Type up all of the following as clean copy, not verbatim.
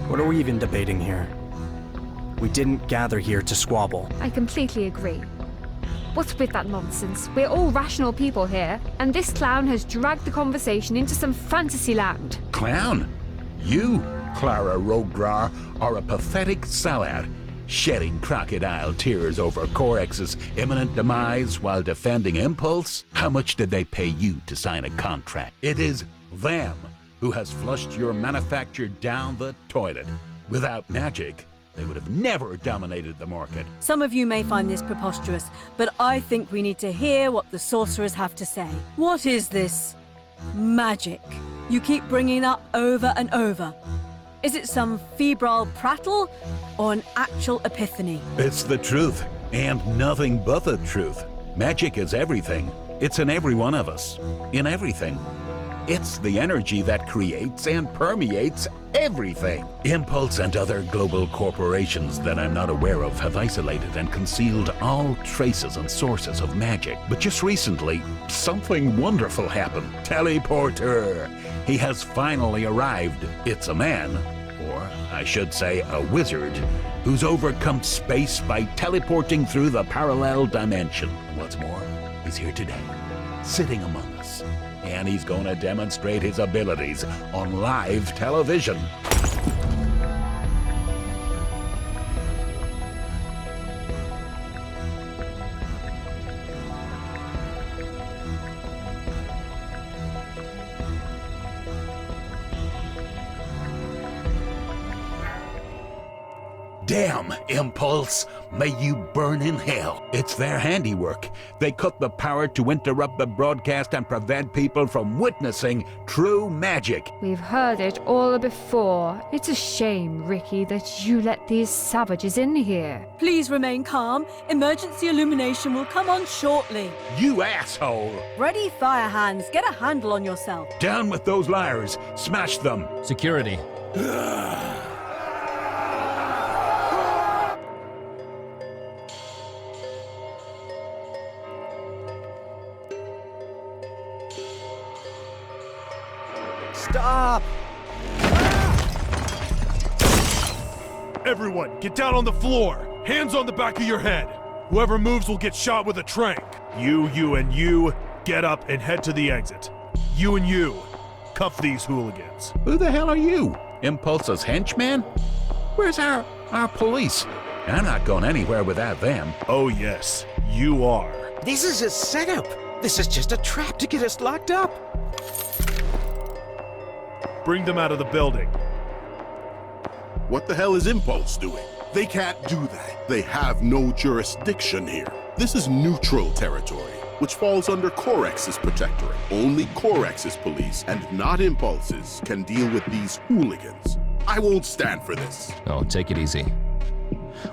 What are we even debating here? We didn't gather here to squabble. I completely agree. What's with that nonsense? We're all rational people here, and this clown has dragged the conversation into some fantasy land. Clown? You, Clara Rograr, are a pathetic sellout, shedding crocodile tears over Corex's imminent demise while defending Impulse? How much did they pay you to sign a contract? It is them who has flushed your manufacture down the toilet. Without magic, they would have never dominated the market. Some of you may find this preposterous, but I think we need to hear what the sorcerers have to say. What is this magic you keep bringing up over and over? Is it some febrile prattle or an actual epiphany? It's the truth, and nothing but the truth. Magic is everything. It's in every one of us. In everything. It's the energy that creates and permeates everything. Impulse and other global corporations that I'm not aware of have isolated and concealed all traces and sources of magic. But just recently, something wonderful happened. Teleporter! He has finally arrived. It's a man, or I should say a wizard, who's overcome space by teleporting through the parallel dimension. What's more, he's here today, sitting among us. And he's gonna demonstrate his abilities on live television. Damn, Impulse! May you burn in hell. It's their handiwork. They cut the power to interrupt the broadcast and prevent people from witnessing true magic. We've heard it all before. It's a shame, Ricky, that you let these savages in here. Please remain calm. Emergency illumination will come on shortly. You asshole! Ready, fire hands. Get a handle on yourself. Down with those liars. Smash them. Security. Stop! Everyone, get down on the floor! Hands on the back of your head! Whoever moves will get shot with a tranq. You, and you, get up and head to the exit. You and you, cuff these hooligans. Who the hell are you? Impulse's henchman? Where's our police? I'm not going anywhere without them. Oh yes, you are. This is a setup. This is just a trap to get us locked up. Bring them out of the building. What the hell is Impulse doing? They can't do that. They have no jurisdiction here. This is neutral territory, which falls under Corex's protectorate. Only Corex's police, and not Impulse's, can deal with these hooligans. I won't stand for this. Oh, take it easy.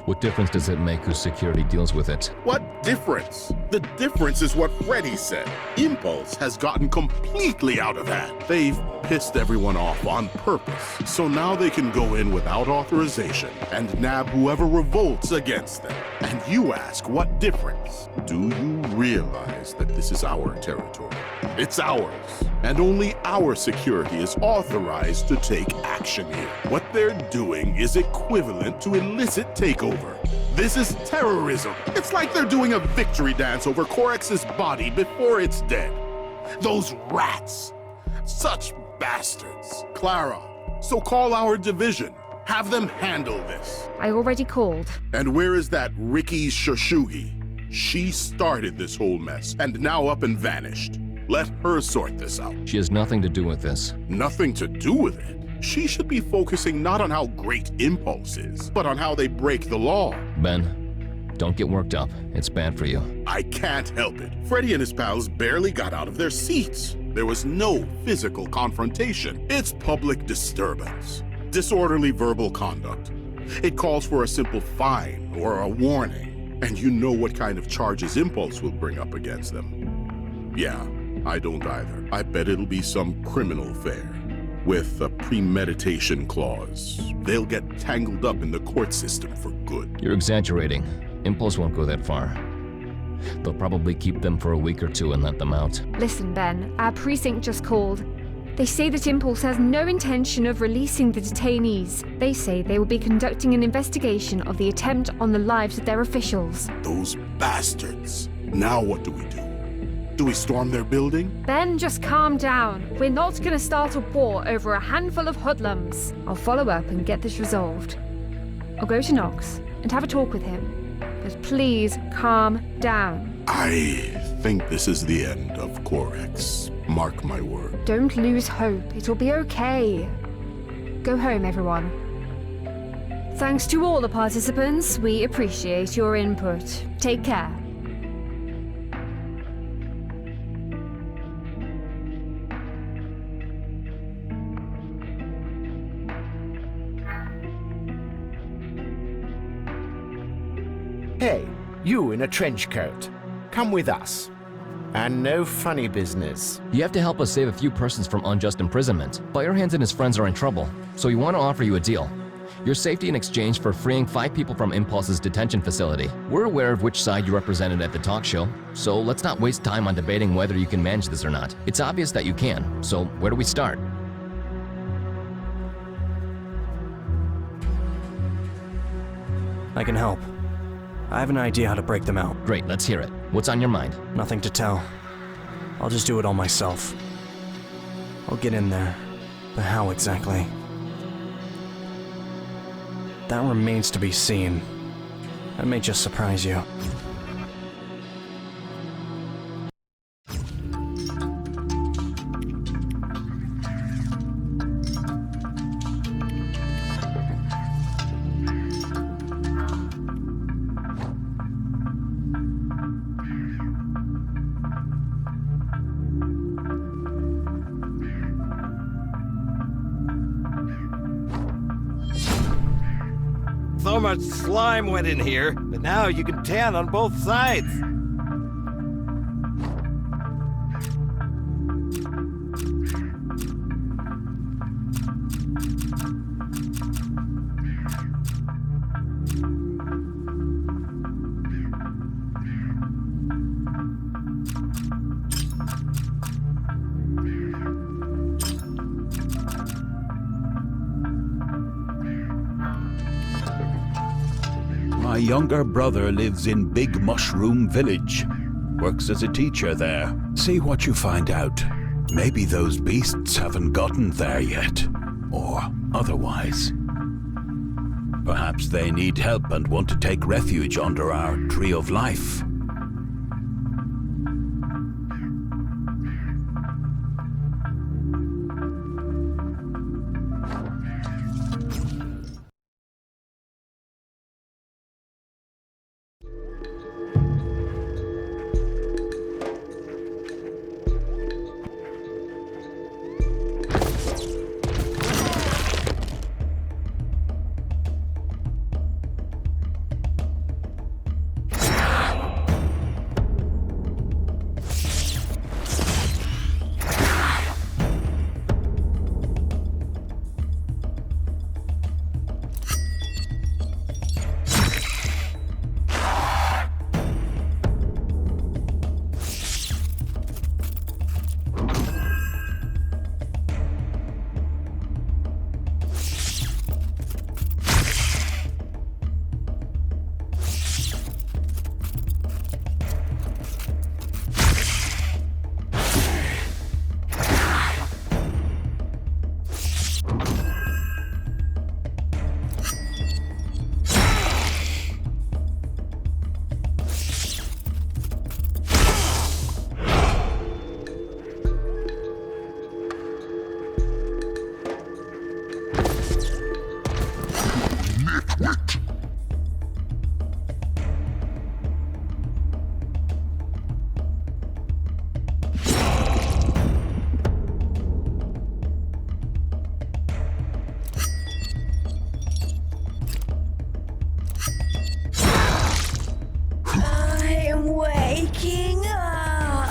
What difference does it make whose security deals with it? What difference? The difference is what Freddy said. Impulse has gotten completely out of hand. They've pissed everyone off on purpose, so now they can go in without authorization and nab whoever revolts against them. And you ask, what difference? Do you realize that this is our territory? It's ours, and only our security is authorized to take action here. What they're doing is equivalent to illicit takeover. This is terrorism. It's like they're doing a victory dance over Corex's body before it's dead. Those rats. Such bastards. Clara, so call our division. Have them handle this. I already called. And where is that Ricky Shoshugi? She started this whole mess, and now up and vanished. Let her sort this out. She has nothing to do with this. Nothing to do with it? She should be focusing not on how great Impulse is, but on how they break the law. Ben, don't get worked up. It's bad for you. I can't help it. Freddy and his pals barely got out of their seats. There was no physical confrontation. It's public disturbance. Disorderly verbal conduct. It calls for a simple fine or a warning. And you know what kind of charges Impulse will bring up against them. Yeah, I don't either. I bet it'll be some criminal affair with a premeditation clause. They'll get tangled up in the court system for good. You're exaggerating. Impulse won't go that far. They'll probably keep them for a week or two and let them out. Listen, Ben, our precinct just called. They say that Impulse has no intention of releasing the detainees. They say they will be conducting an investigation of the attempt on the lives of their officials. Those bastards. Now what do we do? Do we storm their building? Ben, just calm down. We're not going to start a war over a handful of hoodlums. I'll follow up and get this resolved. I'll go to Knox and have a talk with him. But please calm down. I think this is the end of Corex. Mark my word. Don't lose hope. It'll be okay. Go home, everyone. Thanks to all the participants. We appreciate your input. Take care. Hey, you in a trench coat. Come with us. And no funny business. You have to help us save a few persons from unjust imprisonment. Firehand and his friends are in trouble, so we want to offer you a deal. Your safety in exchange for freeing 5 people from Impulse's detention facility. We're aware of which side you represented at the talk show, so let's not waste time on debating whether you can manage this or not. It's obvious that you can, so where do we start? I can help. I have an idea how to break them out. Great, let's hear it. What's on your mind? Nothing to tell. I'll just do it all myself. I'll get in there. But how exactly? That remains to be seen. That may just surprise you. So much slime went in here, but now you can tan on both sides. My younger brother lives in Big Mushroom Village. Works as a teacher there. See what you find out. Maybe those beasts haven't gotten there yet. Or otherwise. Perhaps they need help and want to take refuge under our Tree of Life. Waking up.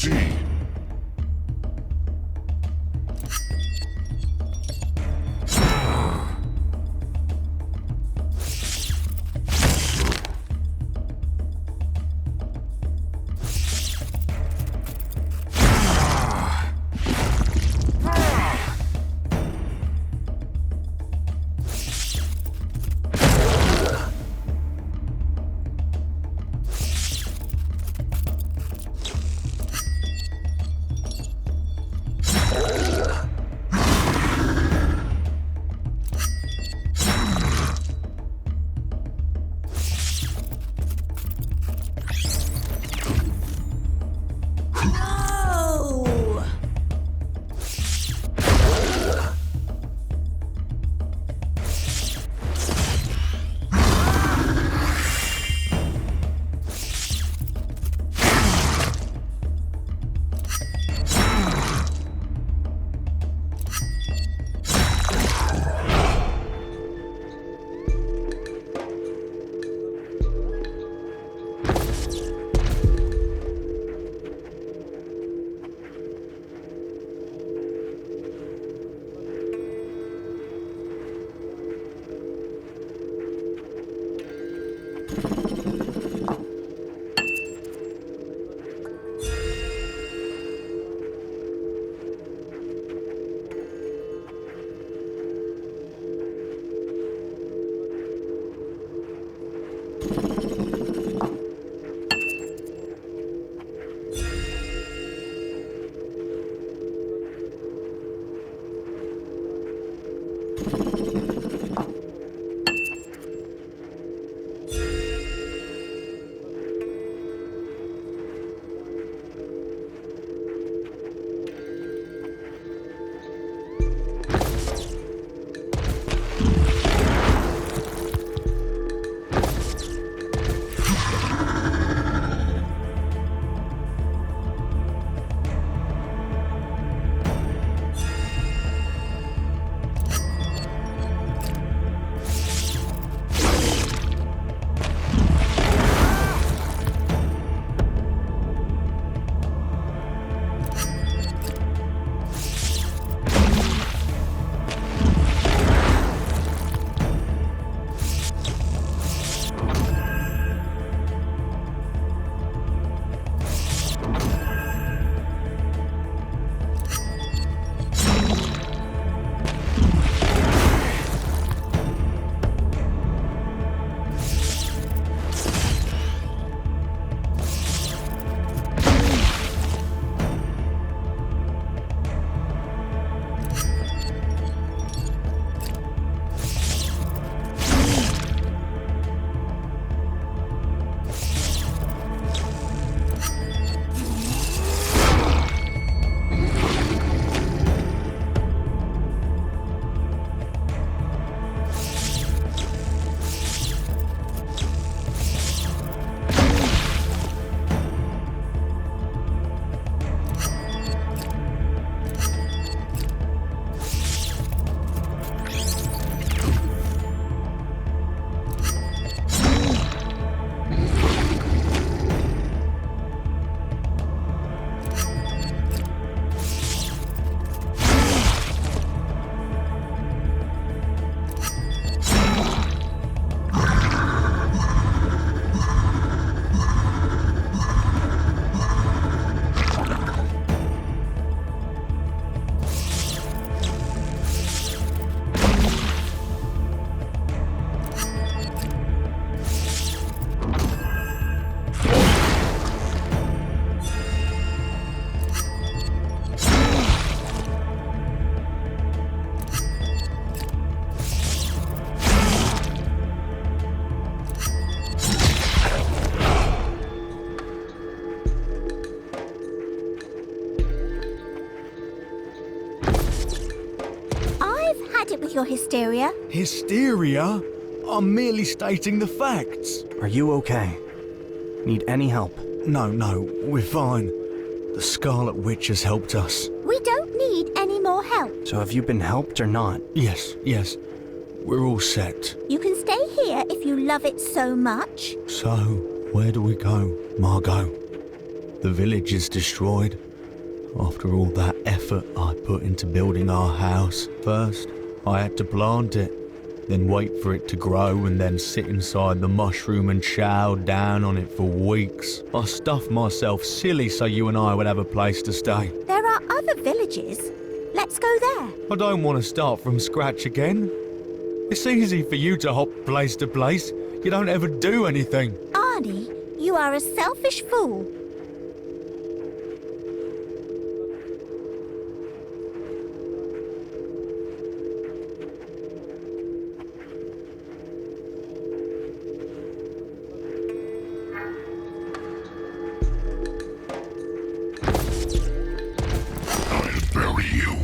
see. Your hysteria. Hysteria? I'm merely stating the facts. Are you okay? Need any help? No, we're fine. The Scarlet Witch has helped us. We don't need any more help. So have you been helped or not? Yes. We're all set. You can stay here if you love it so much. So, where do we go, Margot? The village is destroyed. After all that effort I put into building our house, first I had to plant it, then wait for it to grow and then sit inside the mushroom and chow down on it for weeks. I stuffed myself silly so you and I would have a place to stay. There are other villages. Let's go there. I don't want to start from scratch again. It's easy for you to hop place to place. You don't ever do anything. Arnie, you are a selfish fool. Bury you.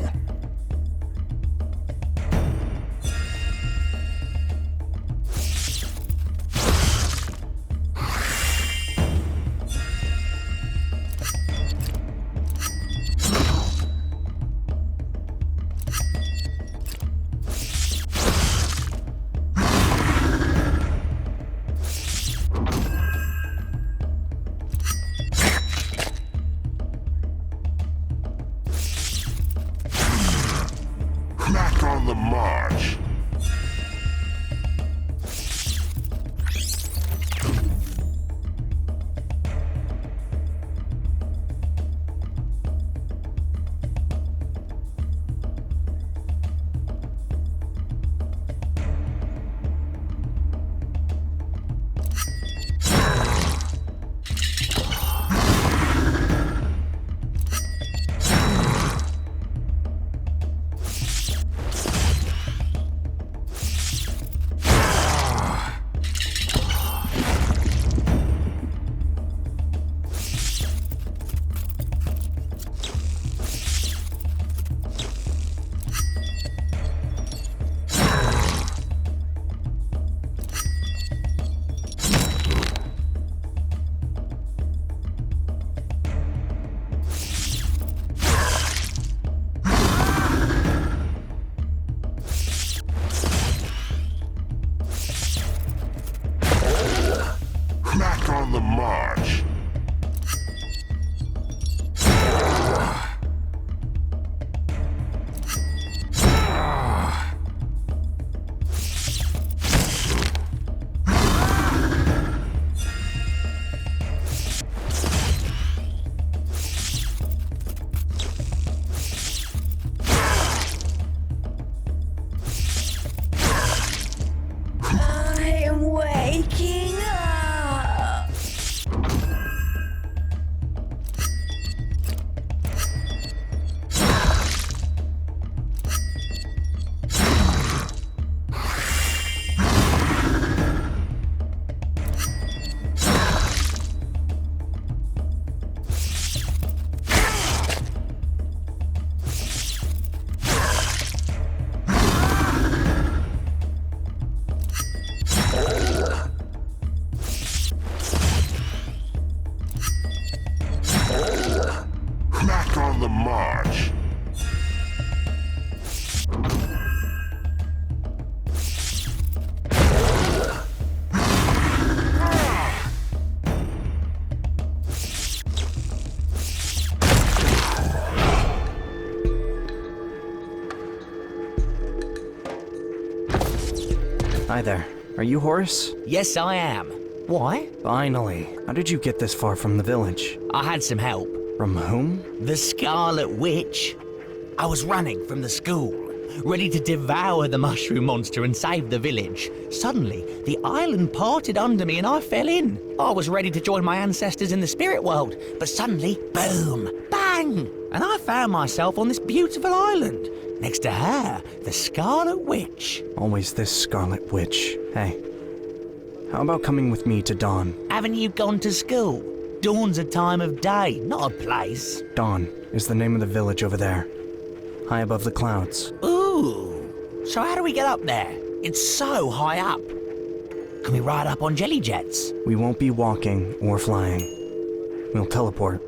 Back on the march. Back on the march. I am waking up. Back on the march. Hi there. Are you Horace? Yes, I am. Why? Finally. How did you get this far from the village? I had some help. From whom? The Scarlet Witch. I was running from the school, ready to devour the mushroom monster and save the village. Suddenly, the island parted under me and I fell in. I was ready to join my ancestors in the spirit world, but suddenly, boom, bang! And I found myself on this beautiful island. Next to her, the Scarlet Witch. Always this Scarlet Witch. Hey, how about coming with me to Dawn? Haven't you gone to school? Dawn's a time of day, not a place. Dawn is the name of the village over there, high above the clouds. Ooh, so how do we get up there? It's so high up. Can we ride up on jelly jets? We won't be walking or flying. We'll teleport.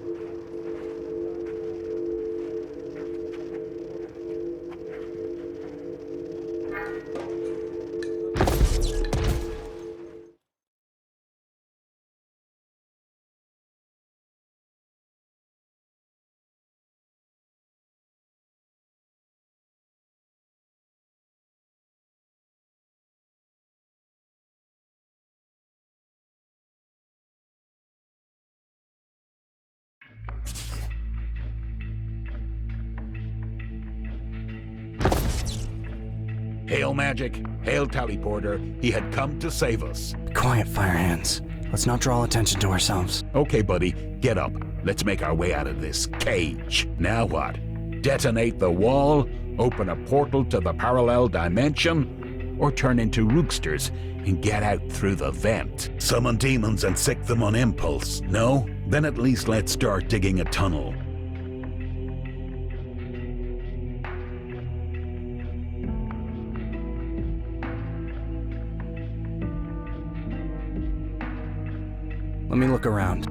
Hail magic, hail teleporter, he had come to save us. Be quiet, Fire Hands. Let's not draw attention to ourselves. Okay, buddy, get up. Let's make our way out of this cage. Now what? Detonate the wall? Open a portal to the parallel dimension? Or turn into rooksters and get out through the vent? Summon demons and sick them on impulse, no? Then at least let's start digging a tunnel. Let me look around.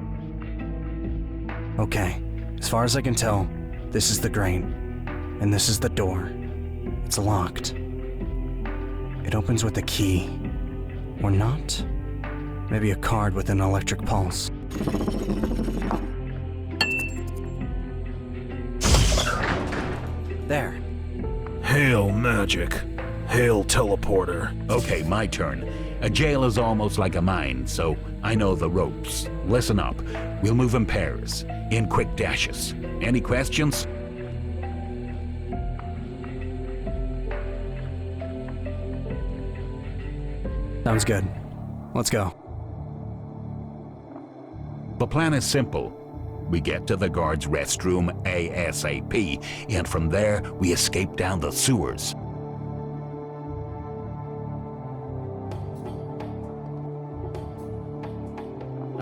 Okay, as far as I can tell, this is the grate, and this is the door. It's locked. It opens with a key. Or not? Maybe a card with an electric pulse. There. Hail magic. Hail teleporter. Okay, my turn. A jail is almost like a mine, so I know the ropes. Listen up. We'll move in pairs, in quick dashes. Any questions? Sounds good. Let's go. The plan is simple. We get to the guard's restroom ASAP, and from there, we escape down the sewers.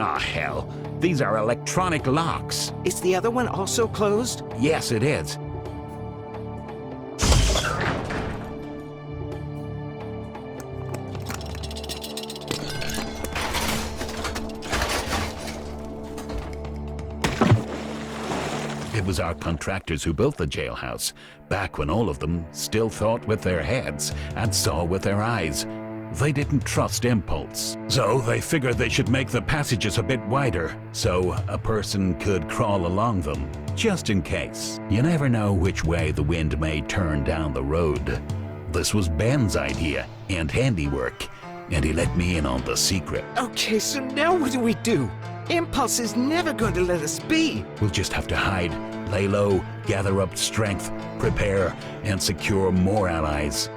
Ah, hell. These are electronic locks. Is the other one also closed? Yes, it is. It was our contractors who built the jailhouse, back when all of them still thought with their heads and saw with their eyes. They didn't trust impulse, so they figured they should make the passages a bit wider, so a person could crawl along them, just in case. You never know which way the wind may turn down the road. This was Ben's idea and handiwork, and he let me in on the secret. Okay, so now what do? Impulse is never going to let us be. We'll just have to hide, lay low, gather up strength, prepare, and secure more allies.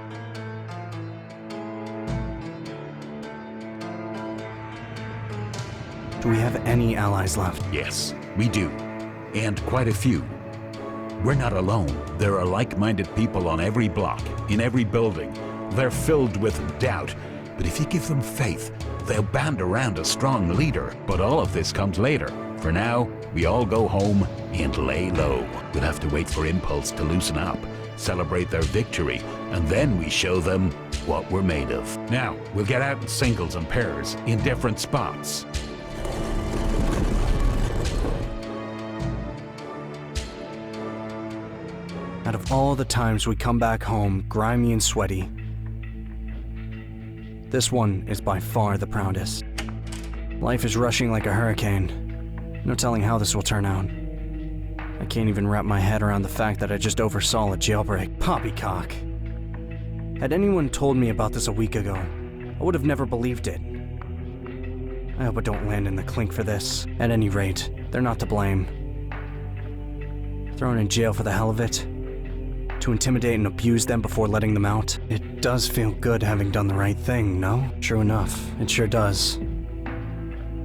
Do we have any allies left? Yes, we do. And quite a few. We're not alone. There are like-minded people on every block, in every building. They're filled with doubt, but if you give them faith, they'll band around a strong leader. But all of this comes later. For now, we all go home and lay low. We'll have to wait for Impulse to loosen up, celebrate their victory, and then we show them what we're made of. Now, we'll get out in singles and pairs, in different spots. Out of all the times we come back home, grimy and sweaty, this one is by far the proudest. Life is rushing like a hurricane. No telling how this will turn out. I can't even wrap my head around the fact that I just oversaw a jailbreak. Poppycock. Had anyone told me about this a week ago, I would have never believed it. I hope I don't land in the clink for this. At any rate, they're not to blame. Thrown in jail for the hell of it? To intimidate and abuse them before letting them out? It does feel good having done the right thing, no? True enough, it sure does.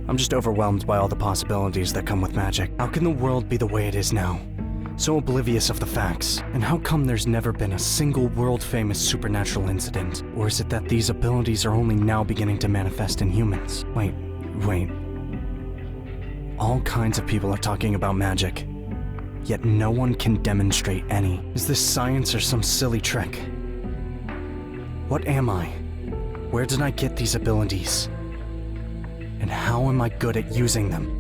I'm just overwhelmed by all the possibilities that come with magic. How can the world be the way it is now? So oblivious of the facts. And how come there's never been a single world-famous supernatural incident? Or is it that these abilities are only now beginning to manifest in humans? Wait. All kinds of people are talking about magic. Yet no one can demonstrate any. Is this science or some silly trick? What am I? Where did I get these abilities? And how am I good at using them?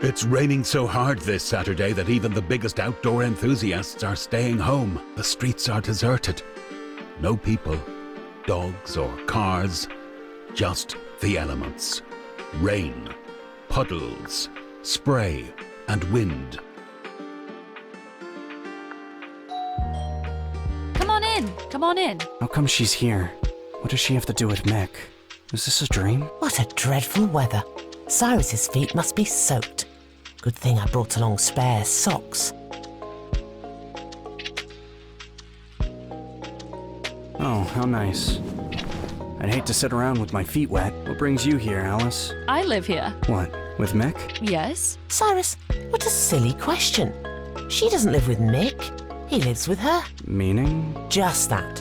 It's raining so hard this Saturday that even the biggest outdoor enthusiasts are staying home. The streets are deserted. No people, dogs or cars, just the elements. Rain, puddles, spray, and wind. Come on in, come on in. How come she's here? What does she have to do with Mick? Is this a dream? What a dreadful weather. Cyrus's feet must be soaked. Good thing I brought along spare socks. Oh, how nice. I'd hate to sit around with my feet wet. What brings you here, Alice? I live here. What, with Mick? Yes? Cyrus, what a silly question. She doesn't live with Mick. He lives with her. Meaning? Just that.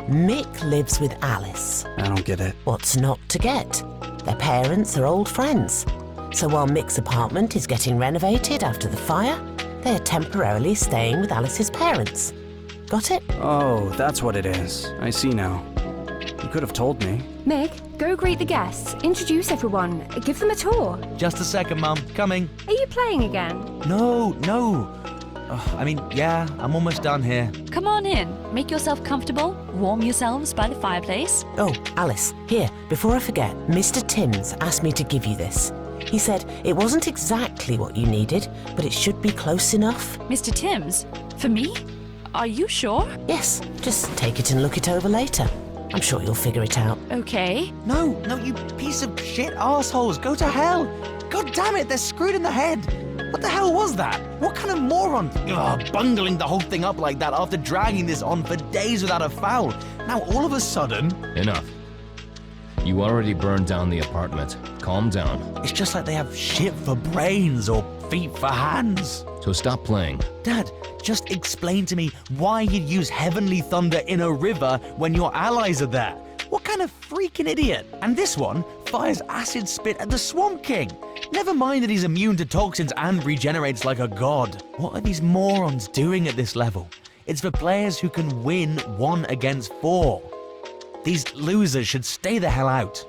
Mick lives with Alice. I don't get it. What's not to get? Their parents are old friends. So while Mick's apartment is getting renovated after the fire, they are temporarily staying with Alice's parents. Got it? Oh, that's what it is. I see now. You could have told me. Mick, go greet the guests, introduce everyone, give them a tour. Just a second, Mum. Coming. Are you playing again? No. Yeah, I'm almost done here. Come on in. Make yourself comfortable. Warm yourselves by the fireplace. Oh, Alice, here, before I forget, Mr. Timms asked me to give you this. He said it wasn't exactly what you needed, but it should be close enough. Mr. Timms? For me? Are you sure? Yes, just take it and look it over later. I'm sure you'll figure it out. Okay. No, you piece of shit assholes. Go to hell. God damn it, they're screwed in the head. What the hell was that? What kind of moron? Bungling the whole thing up like that after dragging this on for days without a foul. Now all of a sudden... Enough. You already burned down the apartment. Calm down. It's just like they have shit for brains or feet for hands. So stop playing. Dad, just explain to me why you'd use heavenly thunder in a river when your allies are there. What kind of freaking idiot? And this one fires acid spit at the Swamp King. Never mind that he's immune to toxins and regenerates like a god. What are these morons doing at this level? It's for players who can win 1 against 4. These losers should stay the hell out.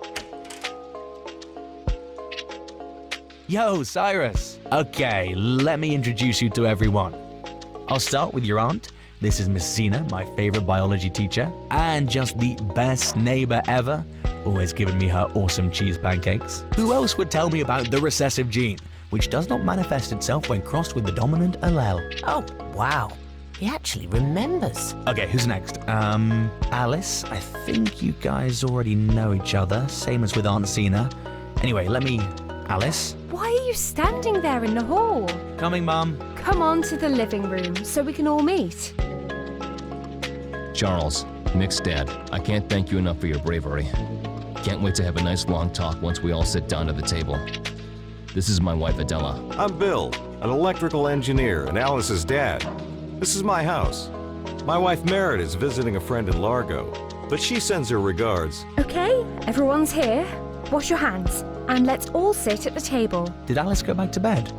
Yo, Cyrus. Okay, let me introduce you to everyone. I'll start with your aunt. This is Miss Zena, my favorite biology teacher, and just the best neighbor ever. Always giving me her awesome cheese pancakes. Who else would tell me about the recessive gene, which does not manifest itself when crossed with the dominant allele? Oh, wow. He actually remembers. Okay, who's next? Alice. I think you guys already know each other, same as with Aunt Zena. Anyway, Alice? Why are you standing there in the hall? Coming, Mum. Come on to the living room so we can all meet. Charles, Mick's dad, I can't thank you enough for your bravery. Can't wait to have a nice long talk once we all sit down at the table. This is my wife, Adela. I'm Bill, an electrical engineer and Alice's dad. This is my house. My wife Merritt is visiting a friend in Largo, but she sends her regards. Okay, everyone's here. Wash your hands, and let's all sit at the table. Did Alice go back to bed?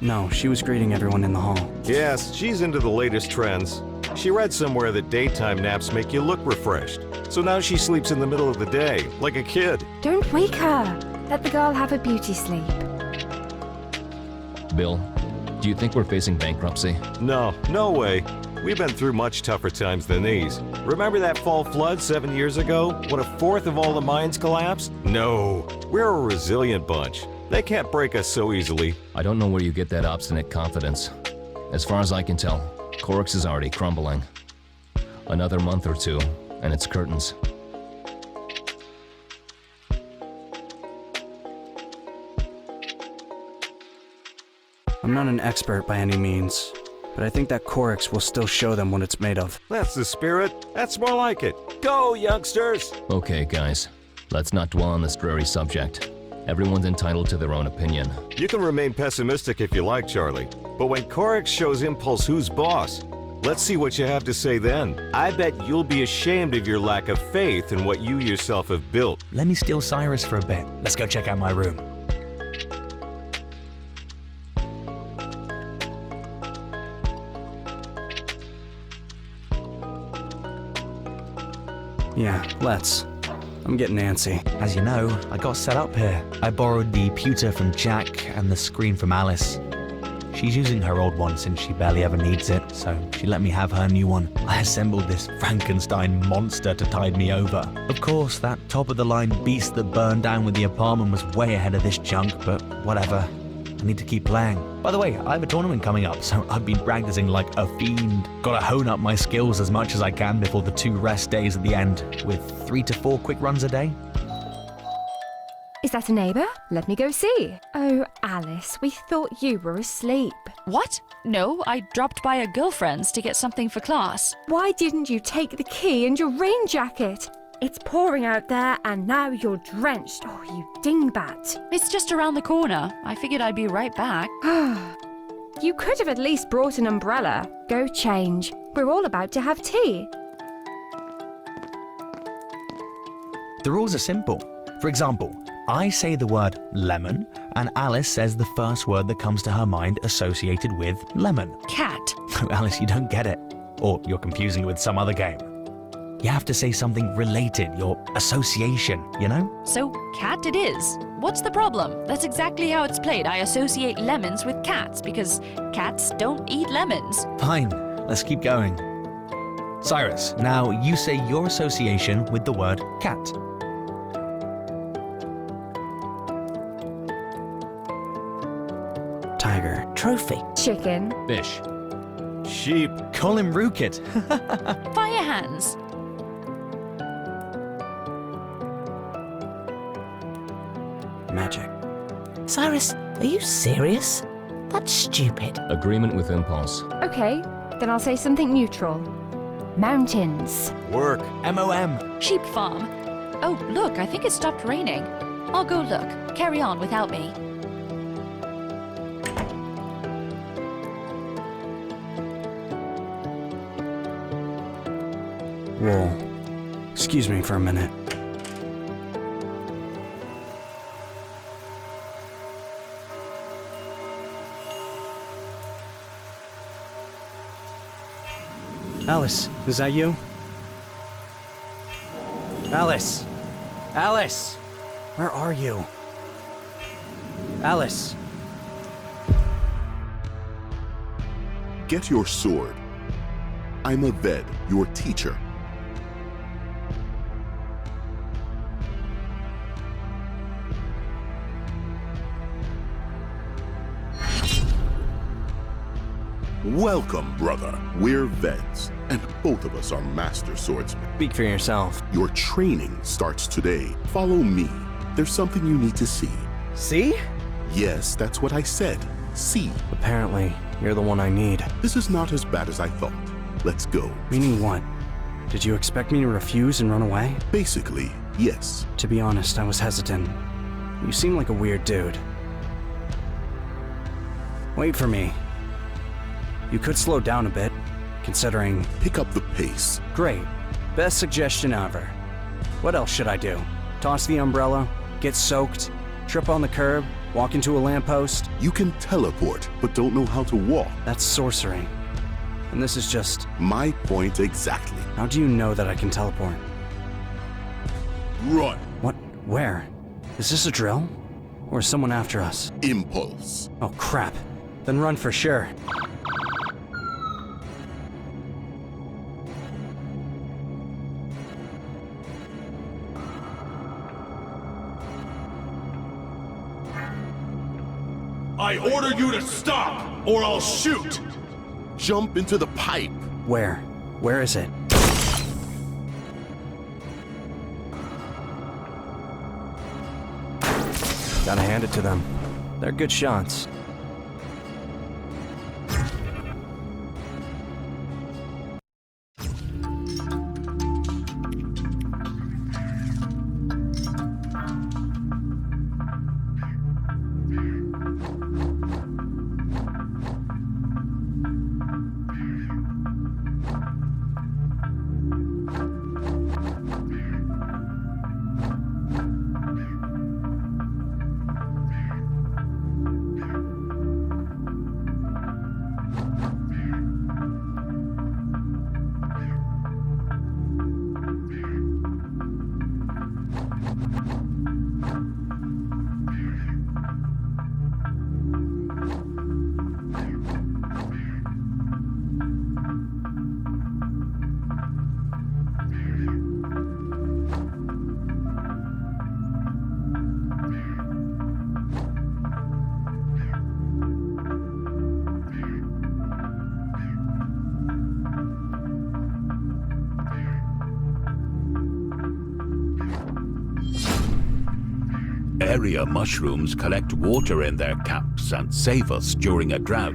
No, she was greeting everyone in the hall. Yes, she's into the latest trends. She read somewhere that daytime naps make you look refreshed. So now she sleeps in the middle of the day, like a kid. Don't wake her. Let the girl have a beauty sleep. Bill, do you think we're facing bankruptcy? No way. We've been through much tougher times than these. Remember that fall flood 7 years ago, when 1/4 of all the mines collapsed? No, we're a resilient bunch. They can't break us so easily. I don't know where you get that obstinate confidence. As far as I can tell, Corix is already crumbling. Another month or two, and it's curtains. I'm not an expert by any means, but I think that Corix will still show them what it's made of. That's the spirit. That's more like it. Go, youngsters! Okay, guys, let's not dwell on this dreary subject. Everyone's entitled to their own opinion. You can remain pessimistic if you like, Charlie. But when Corix shows Impulse who's boss, let's see what you have to say then. I bet you'll be ashamed of your lack of faith in what you yourself have built. Let me steal Cyrus for a bit. Let's go check out my room. Yeah, let's. I'm getting antsy. As you know, I got set up here. I borrowed the pewter from Jack and the screen from Alice. She's using her old one since she barely ever needs it, so she let me have her new one. I assembled this Frankenstein monster to tide me over. Of course, that top-of-the-line beast that burned down with the apartment was way ahead of this junk, but whatever. I need to keep playing. By the way, I have a tournament coming up, so I've been practicing like a fiend. Gotta hone up my skills as much as I can before the 2 rest days at the end, with 3 to 4 quick runs a day. Is that a neighbour? Let me go see. Oh, Alice, we thought you were asleep. What? No, I dropped by a girlfriend's to get something for class. Why didn't you take the key and your rain jacket? It's pouring out there and now you're drenched. Oh, you dingbat. It's just around the corner. I figured I'd be right back. You could have at least brought an umbrella. Go change. We're all about to have tea. The rules are simple. For example, I say the word lemon, and Alice says the first word that comes to her mind associated with lemon. Cat. No, Alice, you don't get it. Or you're confusing it with some other game. You have to say something related, your association, you know? So, cat it is. What's the problem? That's exactly how it's played. I associate lemons with cats because cats don't eat lemons. Fine, let's keep going. Cyrus, now you say your association with the word cat. Tiger. Trophy. Chicken. Fish. Sheep. Call him Rookit. Fire hands. Magic. Cyrus, are you serious? That's stupid. Agreement with impulse. Okay, then I'll say something neutral. Mountains. Work. MOM. Sheep farm. Oh, look, I think it stopped raining. I'll go look. Carry on without me. Wool. Excuse me for a minute. Alice, is that you? Alice! Alice! Where are you? Alice! Get your sword. I'm a VED, your teacher. Welcome, brother. We're VEDs, and both of us are master swordsmen. Speak for yourself. Your training starts today. Follow me. There's something you need to see. See? Yes, that's what I said. See. Apparently, you're the one I need. This is not as bad as I thought. Let's go. Meaning what? Did you expect me to refuse and run away? Basically, yes. To be honest, I was hesitant. You seem like a weird dude. Wait for me. You could slow down a bit, considering... Pick up the pace. Great. Best suggestion ever. What else should I do? Toss the umbrella? Get soaked? Trip on the curb? Walk into a lamppost? You can teleport, but don't know how to walk. That's sorcery. And this is just... My point exactly. How do you know that I can teleport? Run. What? Where? Is this a drill? Or is someone after us? Impulse. Oh, crap. Then run for sure. I order you to stop, or I'll shoot! Jump into the pipe. Where? Where is it? Gotta hand it to them. They're good shots. area mushrooms collect water in their caps and save us during a drought.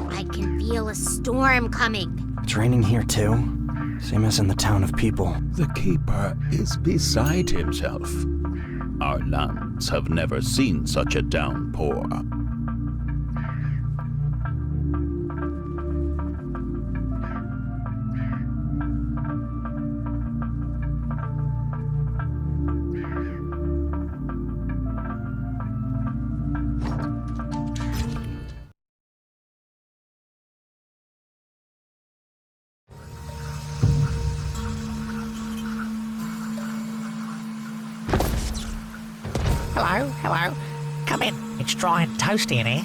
I can feel a storm coming. It's raining here too, same as in the town of people. The keeper is beside himself. Our lands have never seen such a downpour. Hello, hello. Come in. It's dry and toasty in here.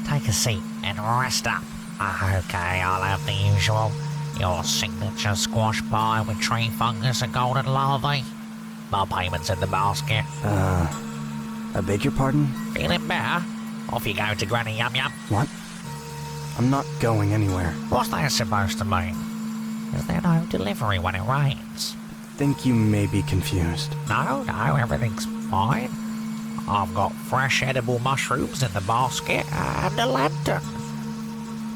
Take a seat and rest up. Okay, I'll have the usual. Your signature squash pie with tree fungus and golden larvae. My payment's in the basket. I beg your pardon? Feeling better? Off you go to Granny Yum Yum. What? I'm not going anywhere. What's that supposed to mean? Is there no delivery when it rains? Think you may be confused. No, everything's fine. I've got fresh edible mushrooms in the basket and a lantern.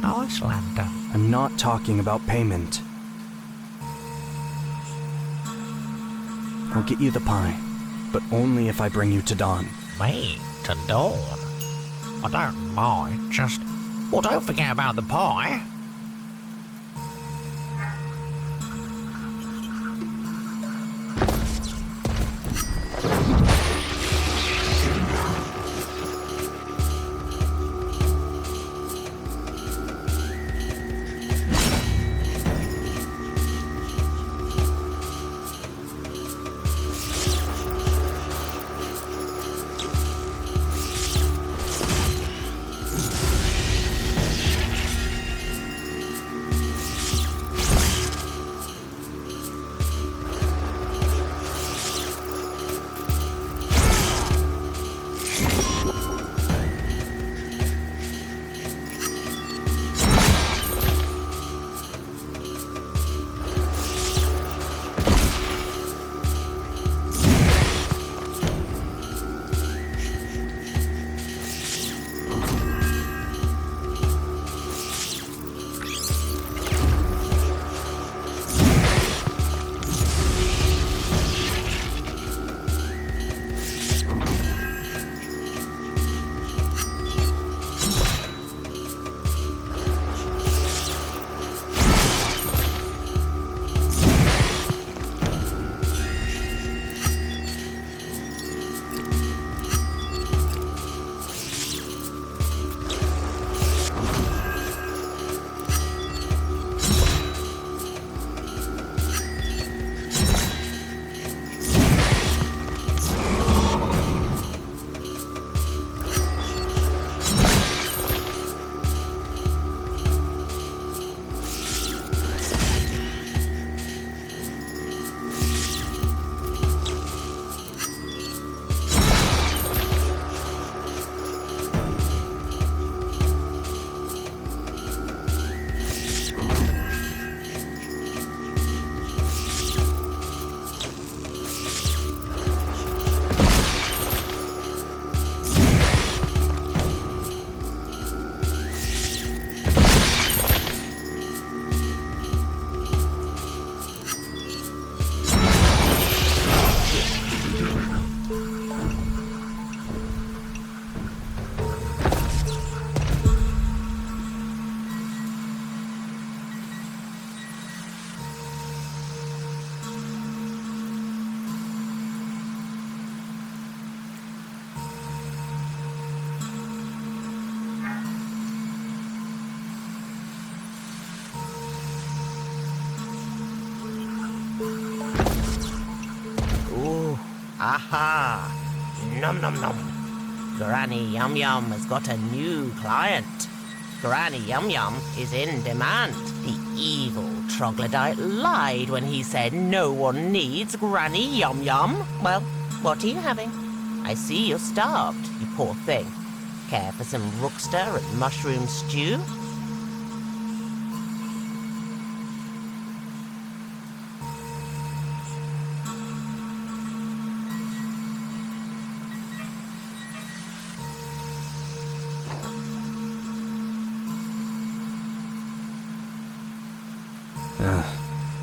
Nice lantern. I'm not talking about payment. I'll get you the pie, but only if I bring you to Dawn. Me? To Dawn? I don't mind, just... Well, don't forget about the pie. Aha! Nom nom nom. Granny Yum Yum has got a new client. Granny Yum Yum is in demand. The evil troglodyte lied when he said no one needs Granny Yum Yum. Well, what are you having? I see you're starved, you poor thing. Care for some rookster and mushroom stew?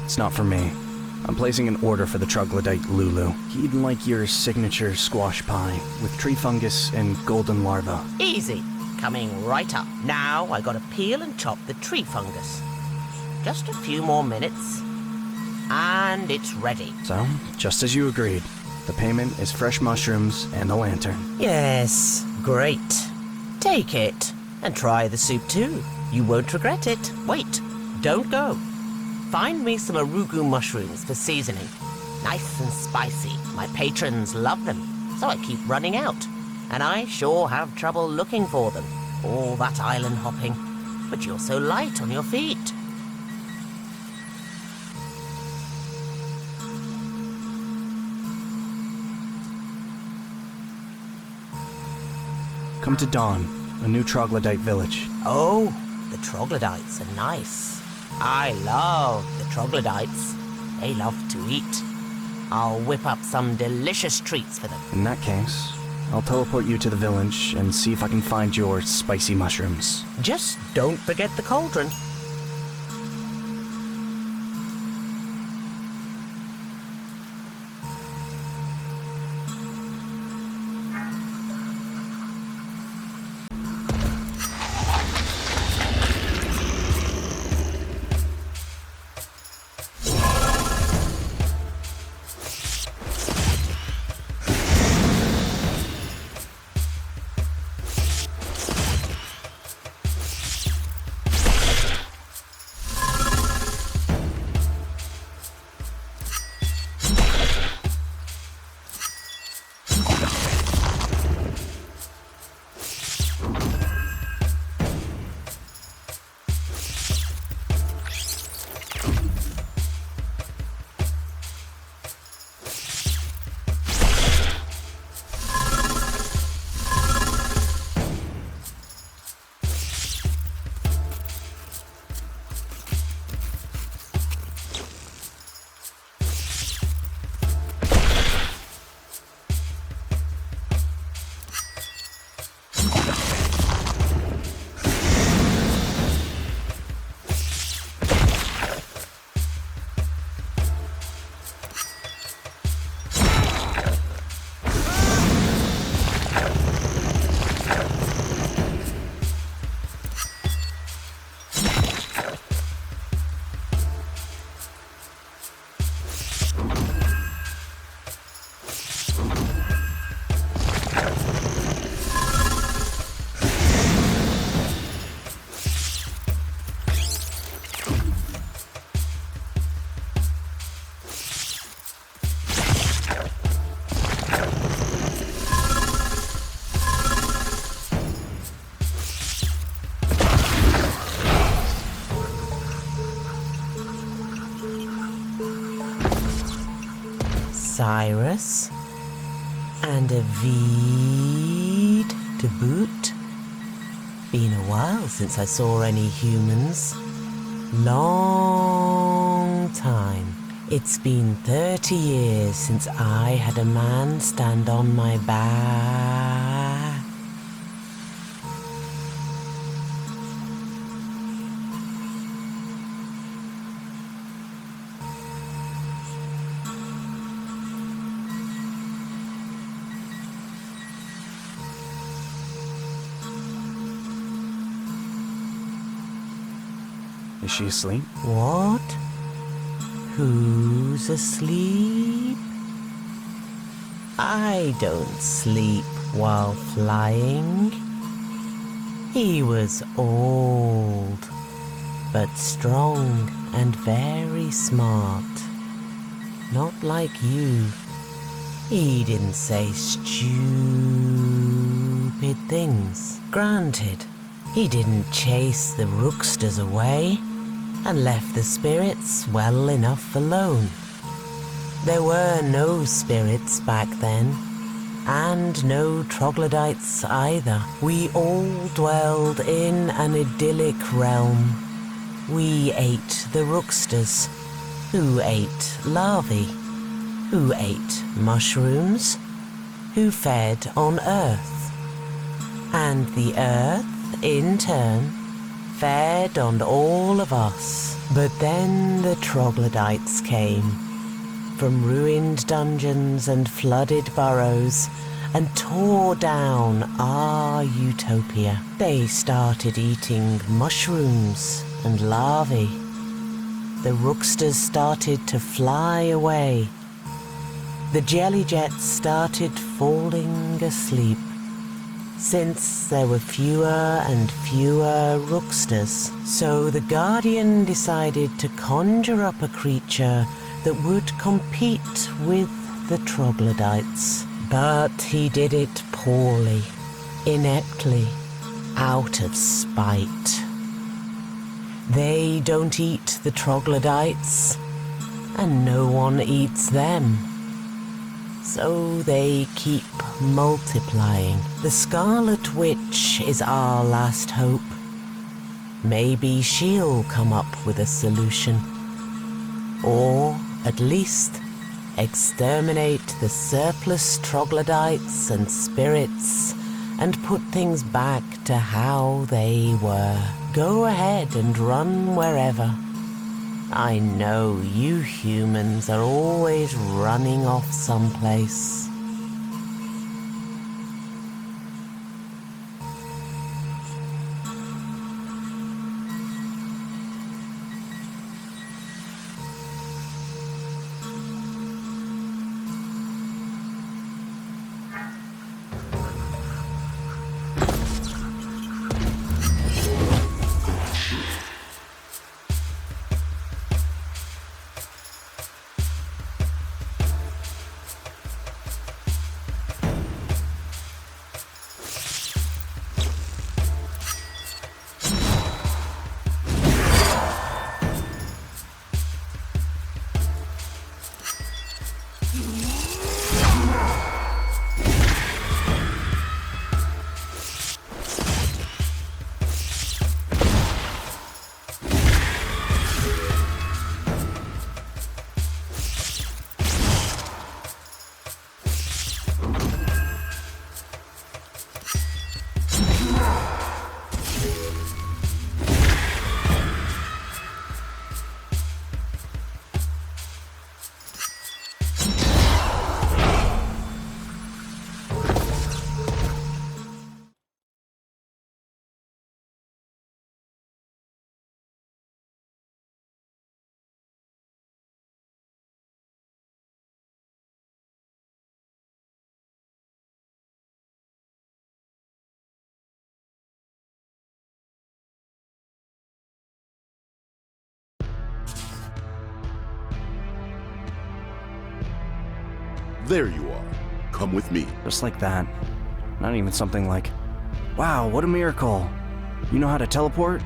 It's not for me. I'm placing an order for the troglodyte Lulu. He'd like your signature squash pie with tree fungus and golden larva. Easy. Coming right up. Now I gotta peel and chop the tree fungus. Just a few more minutes. And it's ready. So, just as you agreed, the payment is fresh mushrooms and a lantern. Yes, great. Take it and try the soup too. You won't regret it. Wait, don't go. Find me some arugu mushrooms for seasoning. Nice and spicy. My patrons love them, so I keep running out. And I sure have trouble looking for them. All that island hopping. But you're so light on your feet. Come to Dawn, a new troglodyte village. Oh, the troglodytes are nice. I love the troglodytes. They love to eat. I'll whip up some delicious treats for them. In that case, I'll teleport you to the village and see if I can find your spicy mushrooms. Just don't forget the cauldron. Cyrus, and a VED to boot. Been a while since I saw any humans. Long time. It's been 30 years since I had a man stand on my back. Is she asleep? What? Who's asleep? I don't sleep while flying. He was old, but strong and very smart. Not like you. He didn't say stupid things. Granted, he didn't chase the rooksters away and left the spirits well enough alone. There were no spirits back then, and no troglodytes either. We all dwelled in an idyllic realm. We ate the rooksters, who ate larvae, who ate mushrooms, who fed on Earth. And the Earth, in turn, fed on all of us. But then the troglodytes came, from ruined dungeons and flooded burrows, and tore down our utopia. They started eating mushrooms and larvae. The rooksters started to fly away. The jelly jets started falling asleep, since there were fewer and fewer rooksters. So the Guardian decided to conjure up a creature that would compete with the troglodytes. But he did it poorly, ineptly, out of spite. They don't eat the troglodytes, and no one eats them. So they keep multiplying. The Scarlet Witch is our last hope. Maybe she'll come up with a solution. Or, at least, exterminate the surplus troglodytes and spirits and put things back to how they were. Go ahead and run wherever. I know you humans are always running off someplace. There you are. Come with me. Just like that. Not even something like, wow, what a miracle. You know how to teleport?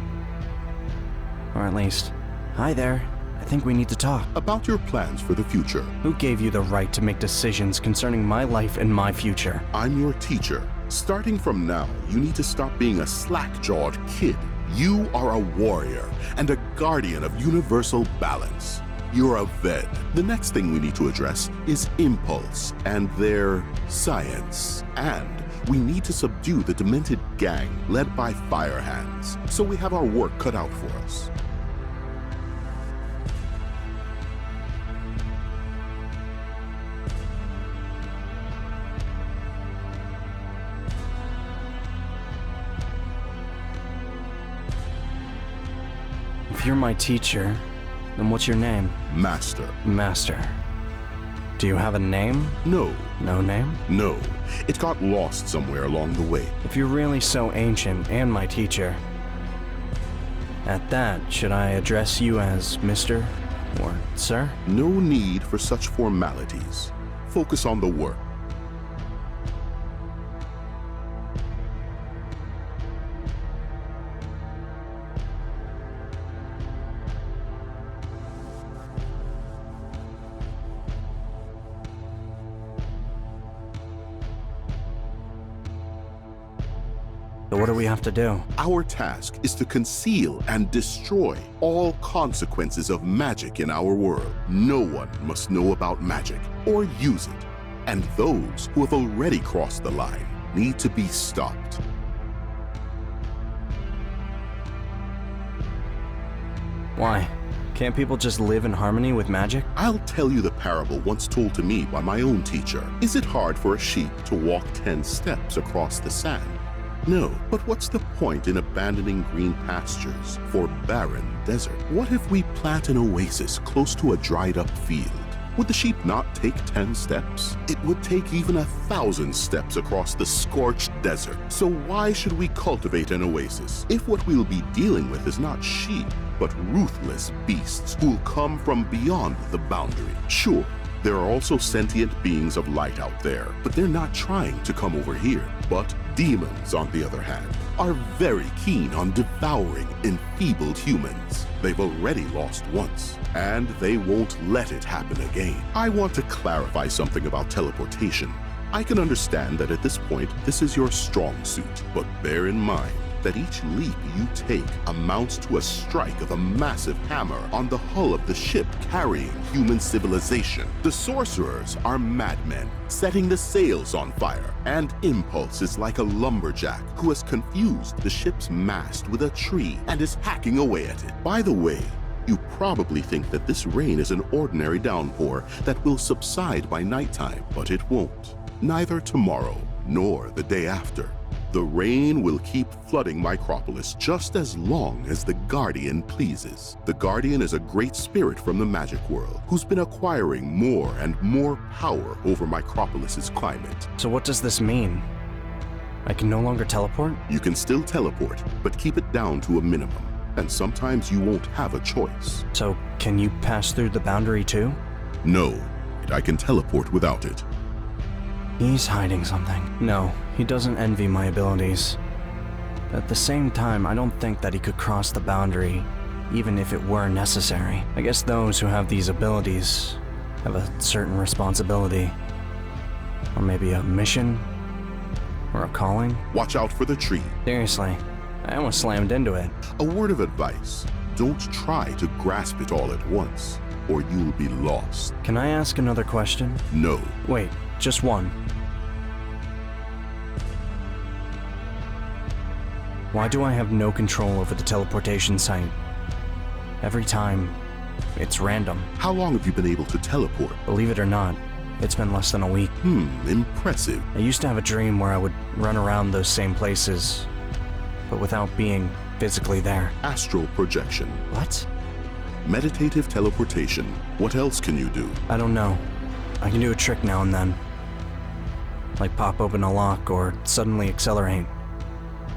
Or at least, hi there. I think we need to talk. About your plans for the future. Who gave you the right to make decisions concerning my life and my future? I'm your teacher. Starting from now, you need to stop being a slack-jawed kid. You are a warrior and a guardian of universal balance. You're a VED. The next thing we need to address is Impulse and their science. And we need to subdue the demented gang led by Firehands. So we have our work cut out for us. If you're my teacher, then what's your name? Master. Master. Do you have a name? No. No name? No. It got lost somewhere along the way. If you're really so ancient and my teacher, at that, should I address you as Mr. or Sir? No need for such formalities. focus on the work. So what do we have to do? Our task is to conceal and destroy all consequences of magic in our world. No one must know about magic or use it. And those who have already crossed the line need to be stopped. Why? Can't people just live in harmony with magic? I'll tell you the parable once told to me by my own teacher. Is it hard for a sheep to walk 10 steps across the sand? No, but what's the point in abandoning green pastures for barren desert? What if we plant an oasis close to a dried up field? Would the sheep not take 10 steps? It would take even 1,000 steps across the scorched desert. So why should we cultivate an oasis if what we'll be dealing with is not sheep, but ruthless beasts who'll come from beyond the boundary? Sure, there are also sentient beings of light out there, but they're not trying to come over here. But demons, on the other hand, are very keen on devouring enfeebled humans. They've already lost once, and they won't let it happen again. I want to clarify something about teleportation. I can understand that at this point, this is your strong suit, but bear in mind that each leap you take amounts to a strike of a massive hammer on the hull of the ship carrying human civilization. The sorcerers are madmen, setting the sails on fire, and Impulse is like a lumberjack who has confused the ship's mast with a tree and is hacking away at it. By the way, you probably think that this rain is an ordinary downpour that will subside by nighttime, but it won't. Neither tomorrow nor the day after. The rain will keep flooding Micropolis just as long as the Guardian pleases. The Guardian is a great spirit from the magic world who's been acquiring more and more power over Micropolis's climate. So what does this mean? I can no longer teleport? You can still teleport, but keep it down to a minimum. And sometimes you won't have a choice. So can you pass through the boundary too? No, I can teleport without it. He's hiding something. No, he doesn't envy my abilities. At the same time, I don't think that he could cross the boundary, even if it were necessary. I guess those who have these abilities have a certain responsibility. Or maybe a mission? Or a calling? Watch out for the tree. Seriously, I almost slammed into it. A word of advice. Don't try to grasp it all at once, or you'll be lost. Can I ask another question? No. Wait, just one. Why do I have no control over the teleportation site? Every time, it's random. How long have you been able to teleport? Believe it or not, it's been less than a week. Impressive. I used to have a dream where I would run around those same places, but without being physically there. Astral projection. What? Meditative teleportation. What else can you do? I don't know. I can do a trick now and then. Like pop open a lock or suddenly accelerate.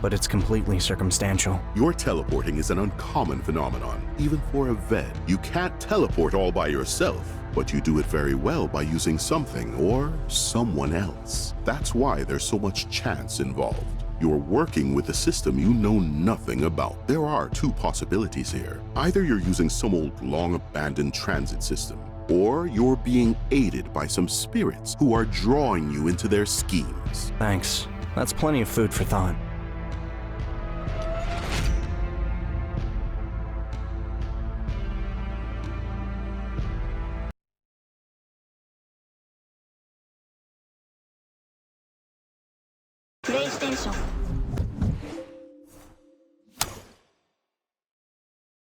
But it's completely circumstantial. Your teleporting is an uncommon phenomenon, even for a VED. You can't teleport all by yourself, but you do it very well by using something or someone else. That's why there's so much chance involved. You're working with a system you know nothing about. There are two possibilities here. Either you're using some old long-abandoned transit system, or you're being aided by some spirits who are drawing you into their schemes. Thanks. That's plenty of food for thought. PlayStation